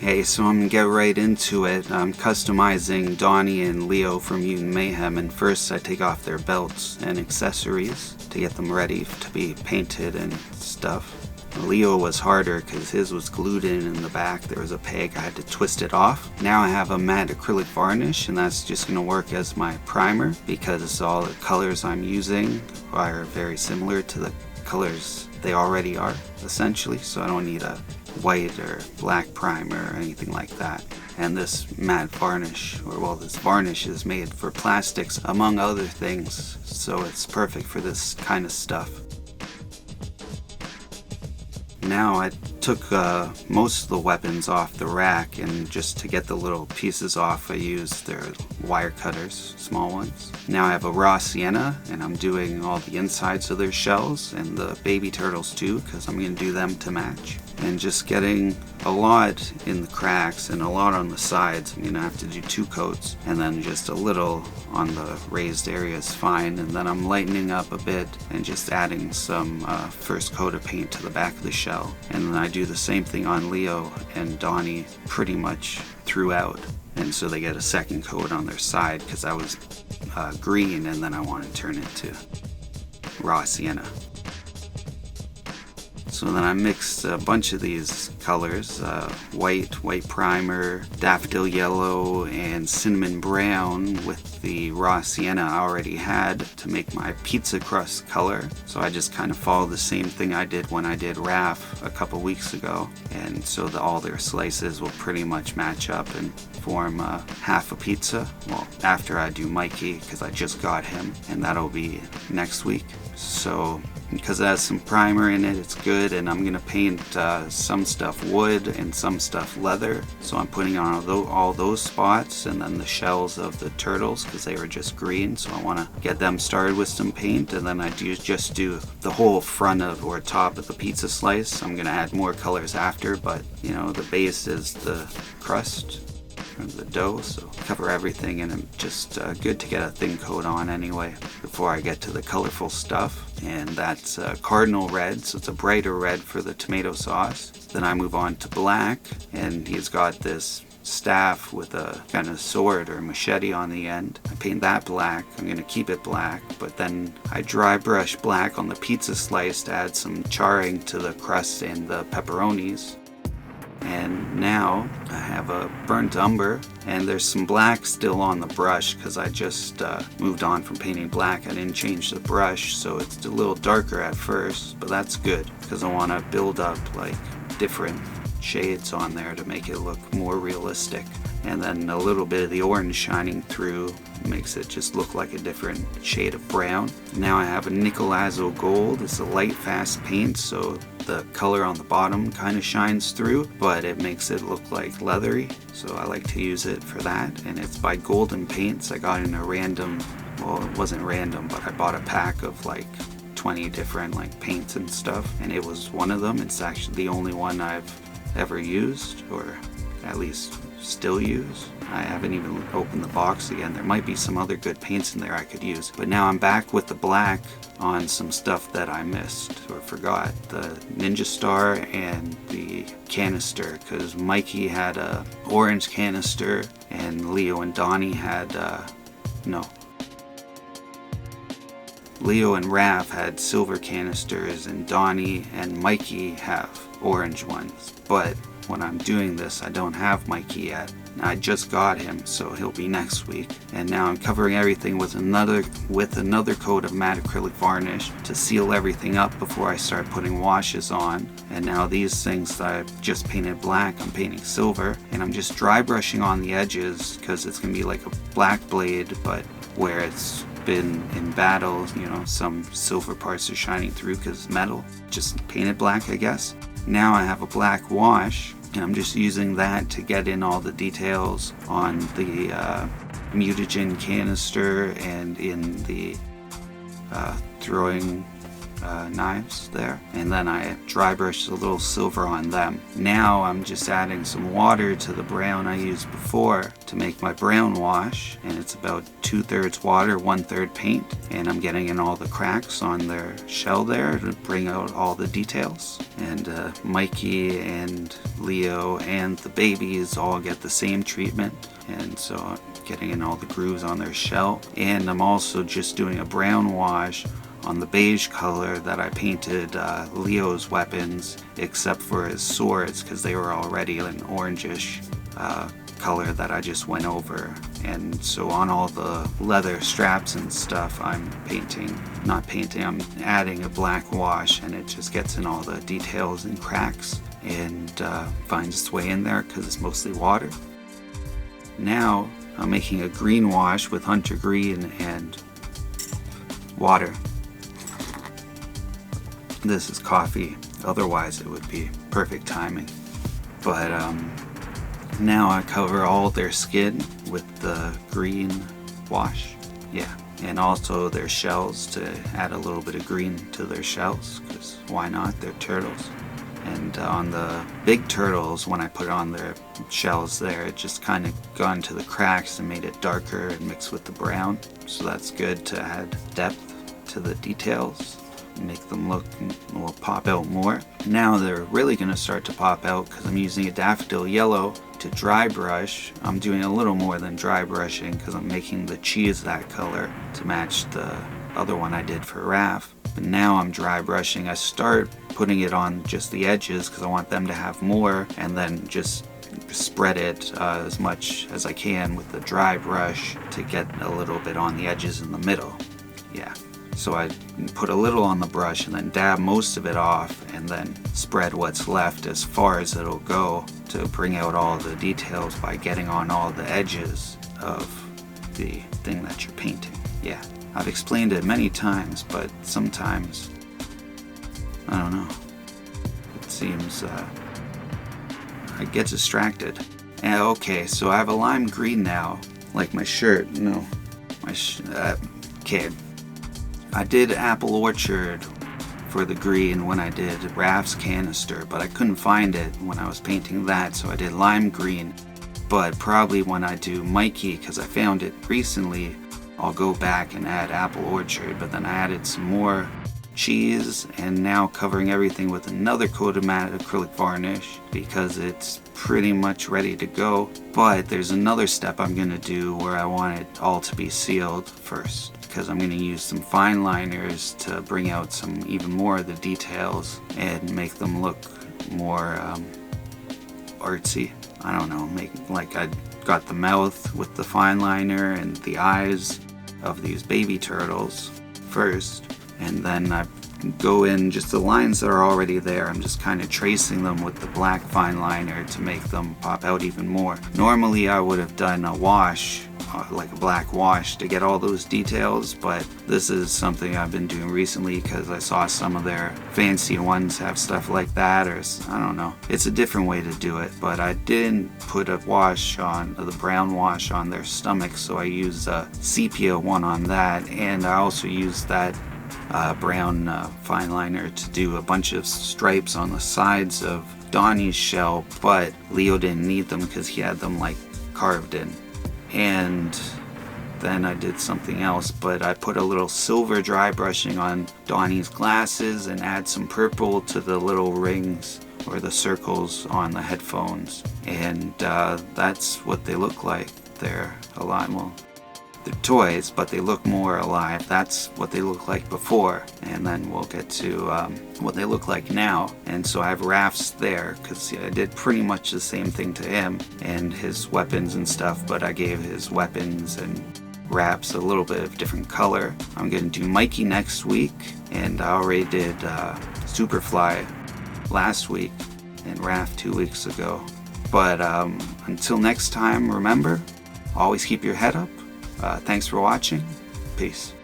Hey, so I'm gonna get right into it. I'm customizing Donnie and Leo from Mutant Mayhem, and first I take off their belts and accessories to get them ready to be painted and stuff. Leo was harder because his was glued in the back. There was a peg, I had to twist it off. Now I have a matte acrylic varnish, and that's just gonna work as my primer because all the colors I'm using are very similar to the colors they already are, essentially, so I don't need a white or black primer or anything like that. And this matte varnish, this varnish is made for plastics among other things, so it's perfect for this kind of stuff. Now I took most of the weapons off the rack, and just to get the little pieces off I used their wire cutters, small ones. Now I have a raw sienna, and I'm doing all the insides of their shells and the baby turtles too, because I'm going to do them to match. And just getting a lot in the cracks and a lot on the sides. I'm going to have to do 2 coats, and then just a little on the raised area is fine. And then I'm lightening up a bit and just adding some first coat of paint to the back of the shell. And then I do the same thing on Leo and Donnie pretty much throughout. And so they get a second coat on their side because that was green, and then I want to turn it to raw sienna. So then I mixed a bunch of these colors, white primer, daffodil yellow, and cinnamon brown with the raw sienna I already had to make my pizza crust color. So I just kind of followed the same thing I did when I did RAF a couple weeks ago. And so all their slices will pretty much match up and form half a pizza. Well, after I do Mikey, because I just got him, and that'll be next week. So because it has some primer in it, it's good. And I'm gonna paint some stuff wood and some stuff leather, so I'm putting on all those spots, and then the shells of the turtles because they were just green, so I want to get them started with some paint. And then I just do the whole front of or top of the pizza slice. I'm gonna add more colors after, but you know, the base is the crust or the dough, so cover everything, and I'm just good to get a thin coat on anyway before I get to the colorful stuff. And that's cardinal red, so it's a brighter red for the tomato sauce. Then I move on to black, and he's got this staff with a kind of sword or machete on the end. I paint that black. I'm going to keep it black, but then I dry brush black on the pizza slice to add some charring to the crust and the pepperonis. And now I have a burnt umber, and there's some black still on the brush because I just moved on from painting black. I didn't change the brush, so it's a little darker at first, but that's good because I want to build up like different shades on there to make it look more realistic. And then a little bit of the orange shining through makes it just look like a different shade of brown. Now I have a Nicolazo Gold. It's a light fast paint, so the color on the bottom kind of shines through, but it makes it look like leathery, so I like to use it for that. And it's by Golden Paints. I got in a random, well, it wasn't random, but I bought a pack of like 20 different like paints and stuff, and it was one of them. It's actually the only one I've ever used, or at least still use. I haven't even opened the box again. There might be some other good paints in there I could use, but now I'm back with the black on some stuff that I missed or forgot. The Ninja Star and the canister, because Mikey had a orange canister and Leo and Donnie had Leo and Raph had silver canisters, and Donnie and Mikey have orange ones. But when I'm doing this, I don't have Mikey yet. I just got him, so he'll be next week. And now I'm covering everything with another coat of matte acrylic varnish to seal everything up before I start putting washes on. And now these things that I've just painted black, I'm painting silver, and I'm just dry brushing on the edges because it's gonna be like a black blade, but where it's been in battle, you know, some silver parts are shining through because metal. Just painted black, I guess. Now I have a black wash, and I'm just using that to get in all the details on the mutagen canister and in the throwing knives there, and then I dry brushed a little silver on them. Now I'm just adding some water to the brown I used before to make my brown wash, and it's about 2/3 water, 1/3 paint, and I'm getting in all the cracks on their shell there to bring out all the details. And Mikey and Leo and the babies all get the same treatment, and so I'm getting in all the grooves on their shell. And I'm also just doing a brown wash on the beige color that I painted Leo's weapons, except for his swords, because they were already an orangish color that I just went over. And so on all the leather straps and stuff, I'm I'm adding a black wash, and it just gets in all the details and cracks and finds its way in there because it's mostly water. Now I'm making a green wash with hunter green and water. This is coffee, otherwise it would be perfect timing. But now I cover all their skin with the green wash. Yeah, and also their shells to add a little bit of green to their shells, because why not? They're turtles. And on the big turtles, when I put on their shells there, it just kind of got into the cracks and made it darker and mixed with the brown. So that's good to add depth to the details, make them look, will pop out more. Now they're really going to start to pop out because I'm using a daffodil yellow to dry brush. I'm doing a little more than dry brushing because I'm making the cheese that color to match the other one I did for Raph. But now I'm dry brushing. I start putting it on just the edges because I want them to have more, and then just spread it as much as I can with the dry brush to get a little bit on the edges in the middle. Yeah. So I put a little on the brush and then dab most of it off, and then spread what's left as far as it'll go to bring out all the details by getting on all the edges of the thing that you're painting. Yeah, I've explained it many times, but sometimes, I don't know, it seems I get distracted. And okay, so I have a lime green now, like my shirt. No, okay. I did Apple Orchard for the green when I did Raph's canister, but I couldn't find it when I was painting that, so I did lime green. But probably when I do Mikey, because I found it recently, I'll go back and add Apple Orchard, but then I added some more cheese, and now covering everything with another coat of matte acrylic varnish because it's pretty much ready to go. But there's another step I'm going to do where I want it all to be sealed first, because I'm going to use some fine liners to bring out some even more of the details and make them look more artsy. I don't know, make like I got the mouth with the fine liner and the eyes of these baby turtles first, and then I go in just the lines that are already there. I'm just kind of tracing them with the black fine liner to make them pop out even more. Normally I would have done a wash, like a black wash, to get all those details, but this is something I've been doing recently because I saw some of their fancy ones have stuff like that, or I don't know. It's a different way to do it, but I didn't put a wash on, the brown wash on their stomach, so I used a sepia one on that, and I also used that brown fine liner to do a bunch of stripes on the sides of Donnie's shell, but Leo didn't need them because he had them like carved in. And then I did something else, but I put a little silver dry brushing on Donnie's glasses and add some purple to the little rings or the circles on the headphones, and that's what they look like. They're a lot more. They're toys, but they look more alive. That's what they look like before, and then we'll get to what they look like now. And so I have Raph's there because I did pretty much the same thing to him and his weapons and stuff, but I gave his weapons and Raph's a little bit of different color. I'm going to do Mikey next week, and I already did Superfly last week and Raph 2 weeks ago. But until next time, remember, always keep your head up. Thanks for watching. Peace.